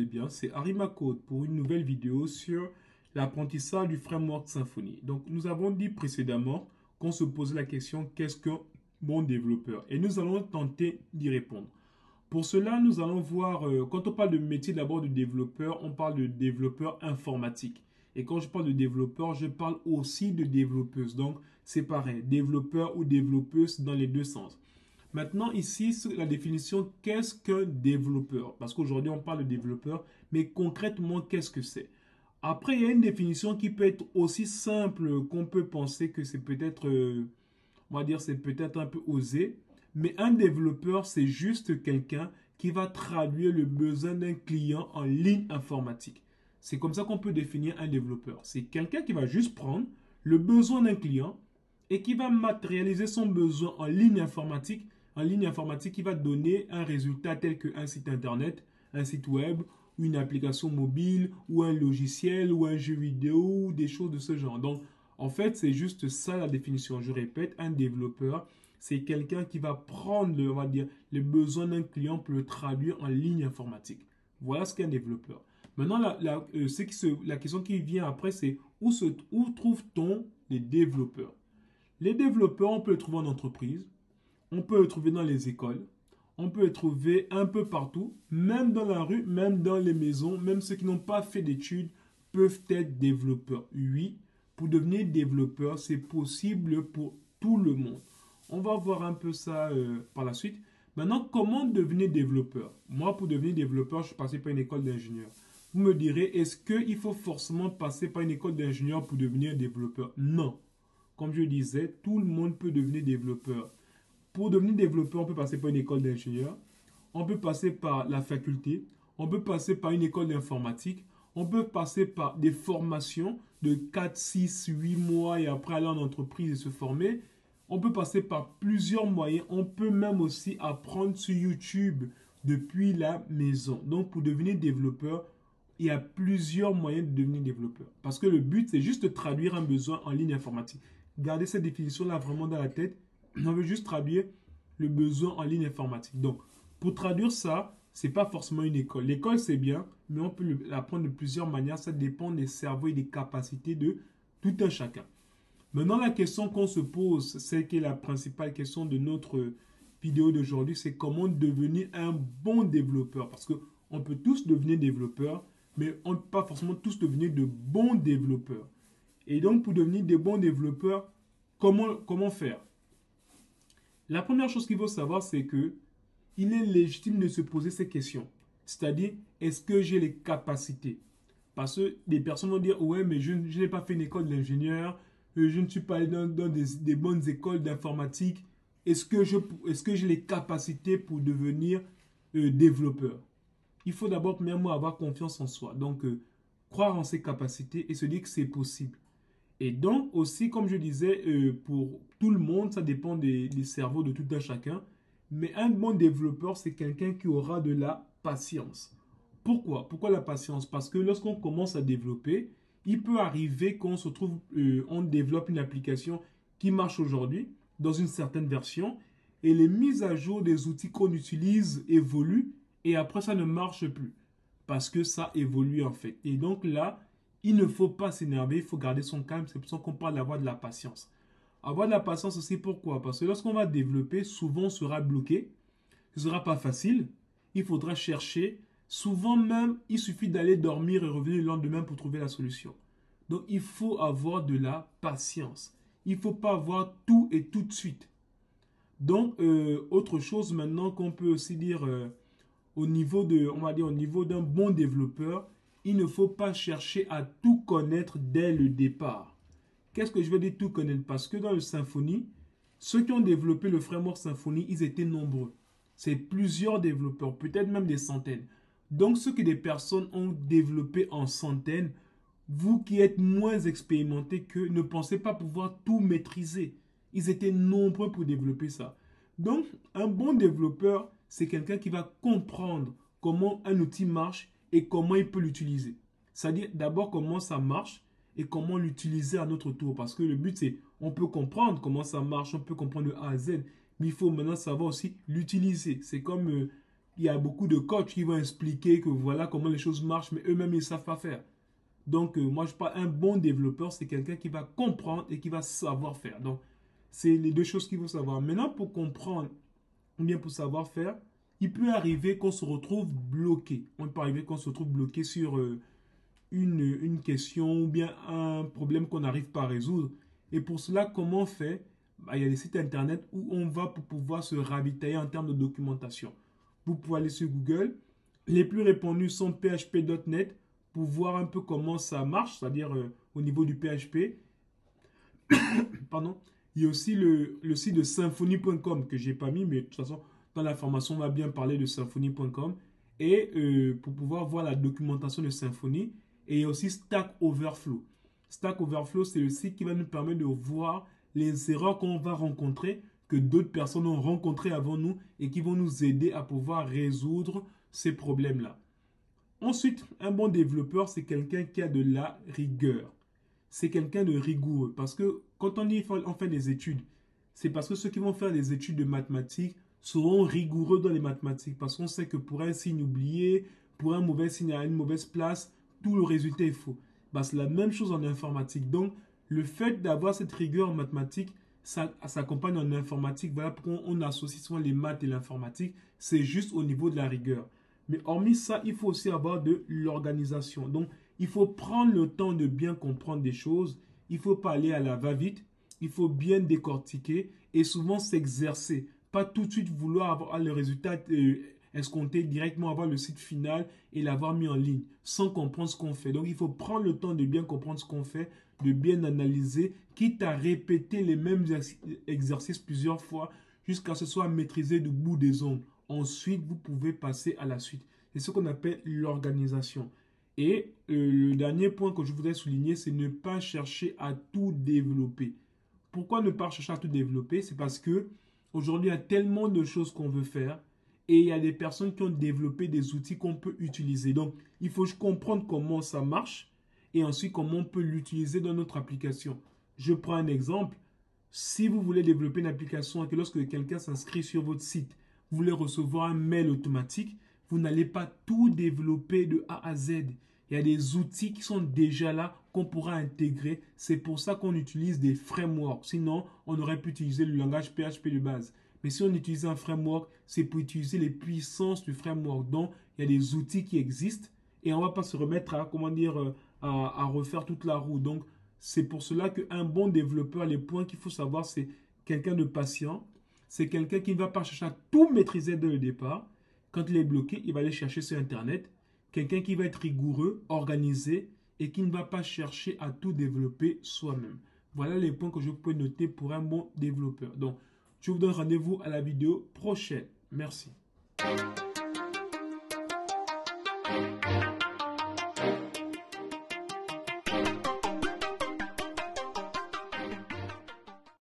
bien, c'est Harry Macode pour une nouvelle vidéo sur l'apprentissage du framework Symfony. Donc, nous avons dit précédemment qu'on se posait la question qu'est-ce qu'un bon développeur? Et nous allons tenter d'y répondre. Pour cela, nous allons voir, quand on parle de métier d'abord de développeur, on parle de développeur informatique. Et quand je parle de développeur, je parle aussi de développeuse. Donc, c'est pareil, développeur ou développeuse dans les deux sens. Maintenant, ici, la définition, qu'est-ce qu'un développeur? Parce qu'aujourd'hui, on parle de développeur, mais concrètement, qu'est-ce que c'est? Après, il y a une définition qui peut être aussi simple qu'on peut penser que c'est peut-être, on va dire, c'est peut-être un peu osé. Mais un développeur, c'est juste quelqu'un qui va traduire le besoin d'un client en ligne informatique. C'est comme ça qu'on peut définir un développeur. C'est quelqu'un qui va juste prendre le besoin d'un client et qui va matérialiser son besoin en ligne informatique. En ligne informatique, qui va donner un résultat tel qu'un site internet, un site web, une application mobile, ou un logiciel, ou un jeu vidéo, ou des choses de ce genre. Donc, en fait, c'est juste ça la définition. Je répète, un développeur, c'est quelqu'un qui va prendre, on va dire, les besoins d'un client pour le traduire en ligne informatique. Voilà ce qu'est un développeur. Maintenant, la question qui vient après, c'est où trouve-t-on les développeurs? Les développeurs, on peut les trouver en entreprise, on peut les trouver dans les écoles, on peut les trouver un peu partout, même dans la rue, même dans les maisons, même ceux qui n'ont pas fait d'études peuvent être développeurs. Oui, pour devenir développeur, c'est possible pour tout le monde. On va voir un peu ça par la suite. Maintenant, comment devenir développeur? Moi, pour devenir développeur, je suis passé par une école d'ingénieur. Vous me direz, est-ce qu'il faut forcément passer par une école d'ingénieur pour devenir développeur? Non. Comme je disais, tout le monde peut devenir développeur. Pour devenir développeur, on peut passer par une école d'ingénieur, on peut passer par la faculté, on peut passer par une école d'informatique, on peut passer par des formations de 4, 6, 8 mois et après aller en entreprise et se former. On peut passer par plusieurs moyens. On peut même aussi apprendre sur YouTube depuis la maison. Donc, pour devenir développeur, il y a plusieurs moyens de devenir développeur. Parce que le but, c'est juste de traduire un besoin en ligne informatique. Gardez cette définition-là vraiment dans la tête. On veut juste traduire le besoin en ligne informatique. Donc, pour traduire ça, ce n'est pas forcément une école. L'école, c'est bien, mais on peut l'apprendre de plusieurs manières. Ça dépend des cerveaux et des capacités de tout un chacun. Maintenant, la question qu'on se pose, c'est qui est la principale question de notre vidéo d'aujourd'hui, c'est comment devenir un bon développeur. Parce qu'on peut tous devenir développeurs, mais on ne peut pas forcément tous devenir de bons développeurs. Et donc, pour devenir de bons développeurs, comment faire? La première chose qu'il faut savoir, c'est que il est légitime de se poser ces questions. C'est-à-dire, est-ce que j'ai les capacités? Parce que des personnes vont dire, ouais, mais je n'ai pas fait une école d'ingénieur, je ne suis pas allé dans des bonnes écoles d'informatique. Est-ce que j'ai les capacités pour devenir développeur? Il faut d'abord, premièrement, avoir confiance en soi. Donc, croire en ses capacités et se dire que c'est possible. Et donc aussi, comme je disais, pour tout le monde, ça dépend des cerveaux de tout un chacun. Mais un bon développeur, c'est quelqu'un qui aura de la patience. Pourquoi? Pourquoi la patience? Parce que lorsqu'on commence à développer, il peut arriver qu'on se trouve, on développe une application qui marche aujourd'hui dans une certaine version et les mises à jour des outils qu'on utilise évoluent et après ça ne marche plus parce que ça évolue en fait. Et donc là, il ne faut pas s'énerver, il faut garder son calme. C'est pour ça qu'on parle d'avoir de la patience. Avoir de la patience aussi, pourquoi? Parce que lorsqu'on va développer, souvent on sera bloqué. Ce ne sera pas facile. Il faudra chercher. Souvent même, il suffit d'aller dormir et revenir le lendemain pour trouver la solution. Donc, il faut avoir de la patience. Il ne faut pas avoir tout et tout de suite. Donc, autre chose maintenant qu'on peut aussi dire au niveau on va dire au niveau d'un bon développeur, il ne faut pas chercher à tout connaître dès le départ. Qu'est-ce que je veux dire tout connaître? Parce que dans le Symfony, ceux qui ont développé le framework Symfony, ils étaient nombreux. C'est plusieurs développeurs, peut-être même des centaines. Donc, ce que des personnes ont développé en centaines, vous qui êtes moins expérimentés qu'eux, ne pensez pas pouvoir tout maîtriser. Ils étaient nombreux pour développer ça. Donc, un bon développeur, c'est quelqu'un qui va comprendre comment un outil marche et comment il peut l'utiliser. C'est-à-dire d'abord comment ça marche et comment l'utiliser à notre tour. Parce que le but, c'est on peut comprendre comment ça marche, on peut comprendre de A à Z, mais il faut maintenant savoir aussi l'utiliser. C'est comme il y a beaucoup de coachs qui vont expliquer que voilà comment les choses marchent, mais eux-mêmes, ils ne savent pas faire. Donc, moi, je parle, un bon développeur, c'est quelqu'un qui va comprendre et qui va savoir faire. Donc, c'est les deux choses qu'il faut savoir. Maintenant, pour comprendre ou bien pour savoir faire, il peut arriver qu'on se retrouve bloqué. On peut arriver qu'on se retrouve bloqué sur une question ou bien un problème qu'on n'arrive pas à résoudre. Et pour cela, comment on fait? Il y a des sites internet où on va pour pouvoir se ravitailler en termes de documentation. Vous pouvez aller sur Google. Les plus répandus sont php.net pour voir un peu comment ça marche, c'est-à-dire au niveau du PHP. Pardon. Il y a aussi le site de symfony.com que je n'ai pas mis, mais de toute façon, dans la formation, on va bien parler de symfony.com. Et pour pouvoir voir la documentation de Symfony. Et il y a aussi Stack Overflow. Stack Overflow, c'est le site qui va nous permettre de voir les erreurs qu'on va rencontrer, que d'autres personnes ont rencontrées avant nous et qui vont nous aider à pouvoir résoudre ces problèmes-là. Ensuite, un bon développeur, c'est quelqu'un qui a de la rigueur. C'est quelqu'un de rigoureux. Parce que quand on dit on fait des études, c'est parce que ceux qui vont faire des études de mathématiques seront rigoureux dans les mathématiques. Parce qu'on sait que pour un signe oublié, pour un mauvais signe à une mauvaise place, tout le résultat est faux. Bah, c'est la même chose en informatique. Donc, le fait d'avoir cette rigueur en mathématiques, ça s'accompagne en informatique. Voilà pourquoi on associe souvent les maths et l'informatique. C'est juste au niveau de la rigueur. Mais hormis ça, il faut aussi avoir de l'organisation. Donc, il faut prendre le temps de bien comprendre des choses. Il ne faut pas aller à la va-vite. Il faut bien décortiquer et souvent s'exercer. Pas tout de suite vouloir avoir le résultat escompté, directement avoir le site final et l'avoir mis en ligne sans comprendre ce qu'on fait. Donc, il faut prendre le temps de bien comprendre ce qu'on fait, de bien analyser, quitte à répéter les mêmes exercices plusieurs fois jusqu'à ce soit maîtrisé du bout des ongles. Ensuite, vous pouvez passer à la suite. C'est ce qu'on appelle l'organisation. Et le dernier point que je voudrais souligner, c'est ne pas chercher à tout développer. Pourquoi ne pas chercher à tout développer? C'est parce que aujourd'hui, il y a tellement de choses qu'on veut faire et il y a des personnes qui ont développé des outils qu'on peut utiliser. Donc, il faut comprendre comment ça marche et ensuite comment on peut l'utiliser dans notre application. Je prends un exemple. Si vous voulez développer une application et que lorsque quelqu'un s'inscrit sur votre site, vous voulez recevoir un mail automatique, vous n'allez pas tout développer de A à Z. Il y a des outils qui sont déjà là qu'on pourra intégrer. C'est pour ça qu'on utilise des frameworks. Sinon, on aurait pu utiliser le langage PHP de base. Mais si on utilise un framework, c'est pour utiliser les puissances du framework. Donc, il y a des outils qui existent et on ne va pas se remettre à, à refaire toute la roue. Donc, c'est pour cela qu'un bon développeur, les points qu'il faut savoir, c'est quelqu'un de patient. C'est quelqu'un qui ne va pas chercher à tout maîtriser dès le départ. Quand il est bloqué, il va aller chercher sur Internet. Quelqu'un qui va être rigoureux, organisé et qui ne va pas chercher à tout développer soi-même. Voilà les points que je peux noter pour un bon développeur. Donc, je vous donne rendez-vous à la vidéo prochaine. Merci.